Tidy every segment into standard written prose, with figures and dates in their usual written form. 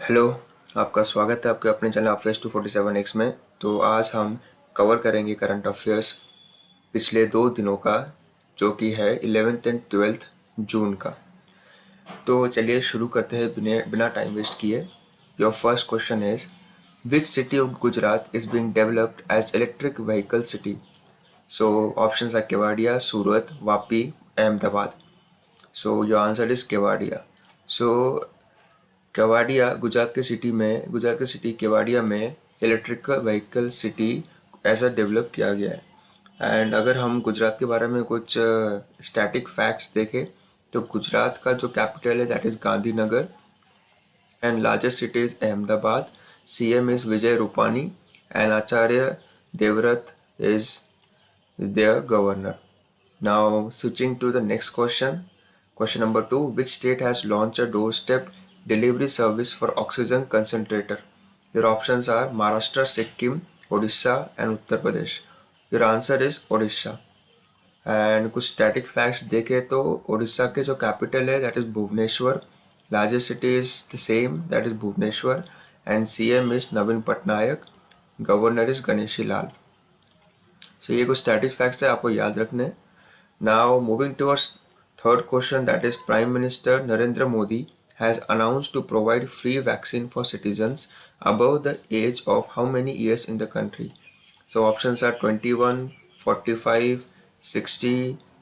Hello. आपका स्वागत है आपके अपने चैनल अफेयर्स 247 में। तो आज हम कवर करेंगे करंट अफेयर्स पिछले 2 दिनों का, जो कि है 11th एंड 12th जून का। तो चलिए शुरू करते हैं बिना बिना टाइम वेस्ट किए। Your first question is, which city of Gujarat is being developed as electric vehicle city? So options are Kevadia, Surat, Vapi, Ahmedabad. So your answer is Kevadia. So Kevadia Gujarat के सिटी केवाडिया में इलेक्ट्रिकल व्हीकल सिटी ऐसा डेवलप किया गया है। एंड अगर हम गुजरात के बारे में कुछ स्टैटिक फैक्ट्स देखें तो गुजरात का जो कैपिटल है that is Gandhinagar and largest city is Ahmedabad. CM is Vijay Rupani and Acharya Devvrat is their governor. Now switching to the next question. Question number 2. Which state has launched a doorstep delivery service for oxygen concentrator? Your options are Maharashtra, Sikkim, Odisha and Uttar Pradesh. Your answer is Odisha. And कुछ static facts देखें तो उड़ीसा के जो capital है that is Bhubaneswar, largest city is the same that is Bhubaneswar and CM is Naveen Patnaik, governor is Ganeshi Lal. So ये कुछ static facts है, आपको याद रखने। Now moving towards third question, that is prime minister Narendra Modi has announced to provide free vaccine for citizens above the age of how many years in the country? So options are 21, 45, 60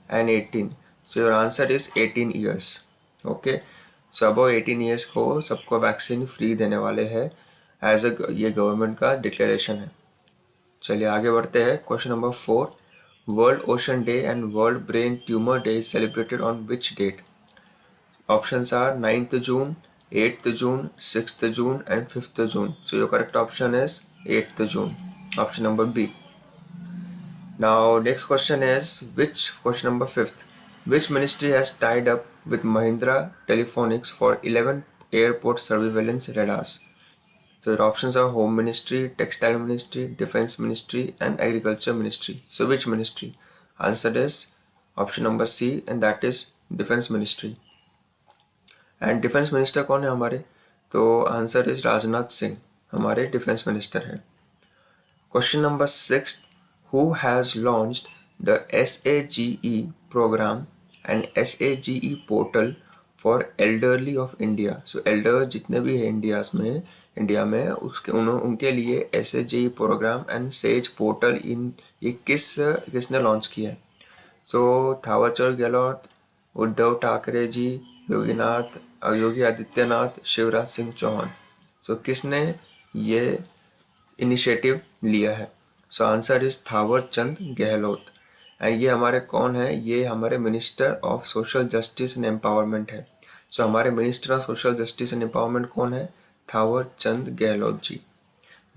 and 18. So your answer is 18 years. Okay. So above 18 years को सबको vaccine free देने वाले हैं as a ये government का declaration है। चलिए आगे बढ़ते हैं। Question number 4, world ocean day and world brain tumour day is celebrated on which date? Options are 9th June, 8th June, 6th June and 5th June. So your correct option is 8th June, option number B. Now next question is which question number 5th, which ministry has tied up with Mahindra Telephonics for 11 airport surveillance radars? So your options are Home Ministry, Textile Ministry, Defense Ministry and Agriculture Ministry. So which ministry? Answer is option number C and that is Defense Ministry. And Defense Minister कौन है हमारे? तो answer is Rajnath Singh हमारे defence minister हैं। Question number 6, who has launched the SAGE program and SAGE portal for elderly of India? So elder जितने भी हैं India में उनके लिए SAGE programme and SAGE portal इन ये किसने लॉन्च किया है? सो थावरचंद गहलोत, उद्धव ठाकरे जी, योगी आदित्यनाथ, शिवराज सिंह चौहान। सो किसने ये इनिशिएटिव लिया है? So answer is Thaawarchand Gehlot. And ये हमारे कौन है? ये हमारे minister of social justice and empowerment है। सो हमारे minister of social justice and empowerment कौन है? Thaawarchand Gehlot ji.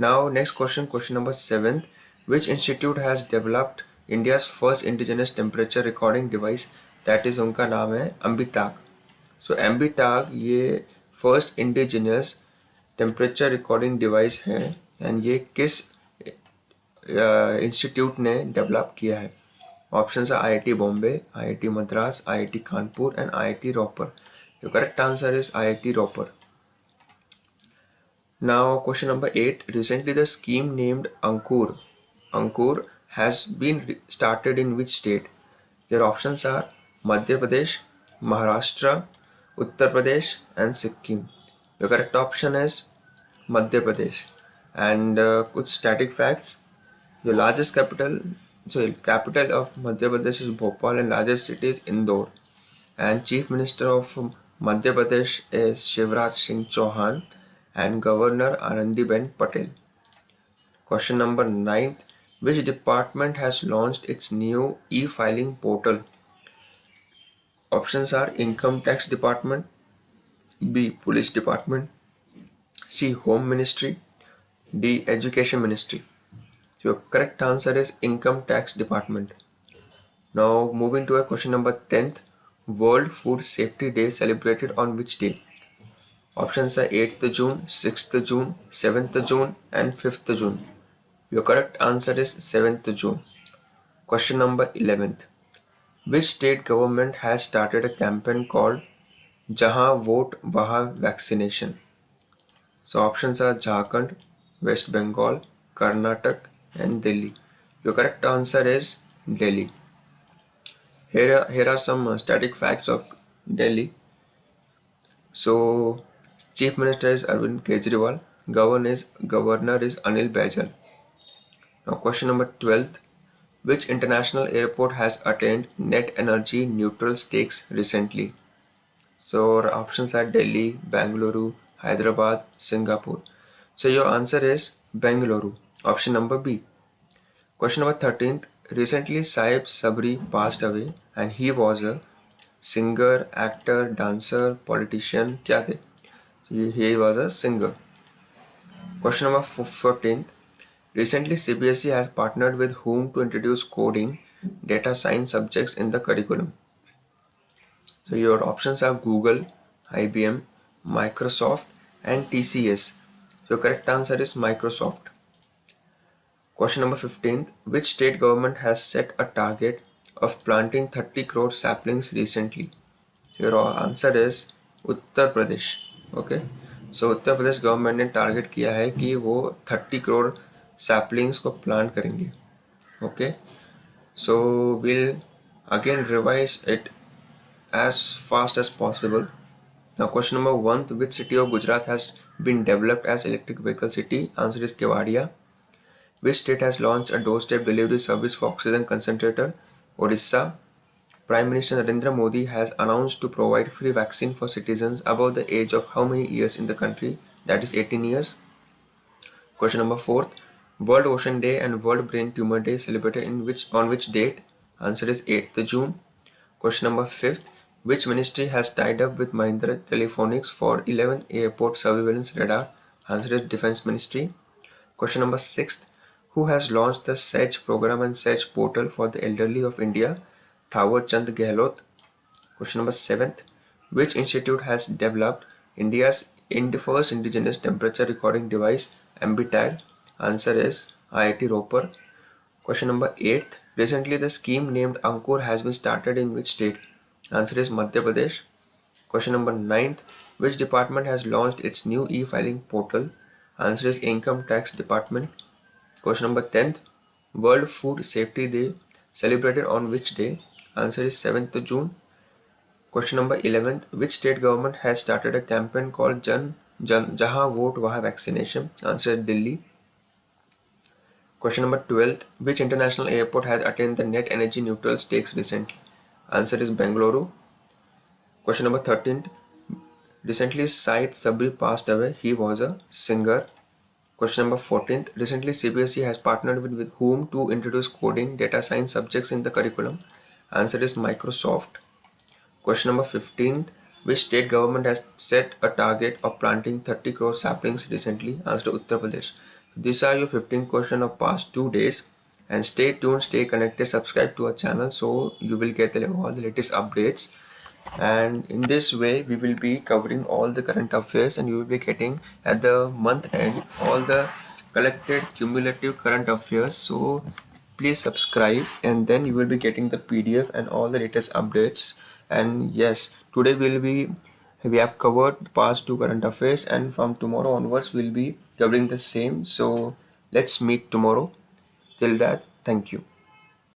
Now next question, question number 7, which institute has developed India's first indigenous temperature recording device? That is उनका नाम है अम्बिताग। सो अम्बिताग ये first indigenous temperature recording device है and ये किस institute ने डेवलप किया है? ऑप्शंस है IIT Bombay, IIT Madras, IIT Kanpur and IIT Ropar. The correct answer is IIT Ropar. Now question number 8, recently the scheme named Ankur has been started in which state? Your options are Madhya Pradesh, Maharashtra, Uttar Pradesh and Sikkim. The correct option is Madhya Pradesh. And कुछ static facts, the largest capital of Madhya Pradesh is Bhopal and largest city is Indore. And Chief Minister of Madhya Pradesh is Shivraj Singh Chauhan and Governor Anandiben Patel. Question number 9, which department has launched its new e-filing portal? Options are Income Tax Department, B. Police Department, C. Home Ministry, D. Education Ministry. So your correct answer is Income Tax Department. Now moving to a question number 10th, World Food Safety Day celebrated on which day? Options are 8th June, 6th June, 7th June and 5th June. Your correct answer is 7th June. Question number 11th, which state government has started a campaign called Jahan Vote Wahan Vaccination? So options are Jharkhand, West Bengal, Karnataka and Delhi. Your correct answer is Delhi. Here are some static facts of Delhi. So Chief Minister is Arvind Kejriwal. Governor is Anil Baijal. Now question number 12. Which international airport has attained net energy neutral status recently? So our options are Delhi, Bangalore, Hyderabad, Singapore. So your answer is Bangalore. Option number B. Question number 13th. Recently Saib Sabri passed away and he was a singer, actor, dancer, politician. क्या थे? He was a singer. Question number 14th. Recently CBSE has partnered with whom to introduce coding data science subjects in the curriculum? So your options are Google, IBM, Microsoft and TCS. So your correct answer is Microsoft. Question number 15. Which state government has set a target of planting 30 crore saplings recently? So your answer is Uttar Pradesh. Okay. So Uttar Pradesh government ने target किया है कि वो 30 crore saplings को plant करेंगे. Okay. So we'll again revise it as fast as possible. Now question number 1. Which city of Gujarat has been developed as electric vehicle city? Answer is Kevadia. Which state has launched a doorstep delivery service for oxygen concentrator? Odisha. Prime Minister Narendra Modi has announced to provide free vaccine for citizens above the age of how many years in the country? That is 18 years. Question number 4. World Ocean Day and World Brain Tumor Day celebrated on which date? Answer is 8th June. Question number 5th. Which ministry has tied up with Mahindra Telephonics for 11th airport surveillance radar? Answer is Defense Ministry. Question number 6th. Who has launched the SEJ program and SEJ portal for the elderly of India? Thawar Chand Gehlot. Question number 7th. Which institute has developed India's first indigenous temperature recording device, MBTAG? Answer is IIT Ropar. Question number 8th. Recently the scheme named Ankur has been started in which state? Answer is Madhya Pradesh. Question number 9th. Which department has launched its new e-filing portal? Answer is Income Tax Department. Question number 10th. World Food Safety Day celebrated on which day? Answer is 7th June. Question number 11th. Which state government has started a campaign called Jahan Vote Wahan Vaccination? Answer is Delhi. Question number 12th. Which international airport has attained the net energy neutral status recently? Answer is Bengaluru. Question number 13th. Recently Said Sabri passed away. He was a singer. Question number 14th. Recently CBSE has partnered with whom to introduce coding data science subjects in the curriculum? Answer is Microsoft. Question number 15th. Which state government has set a target of planting 30 crore saplings recently? Answer Uttar Pradesh. These are your 15 questions of past 2 days. And stay tuned, stay connected, subscribe to our channel so you will get all the latest updates. And in this way we will be covering all the current affairs and you will be getting at the month end all the collected cumulative current affairs. So please subscribe and then you will be getting the PDF and all the latest updates. And yes, today we have covered the past 2 current affairs and from tomorrow onwards we'll be covering the same. So let's meet tomorrow. Till that, thank you.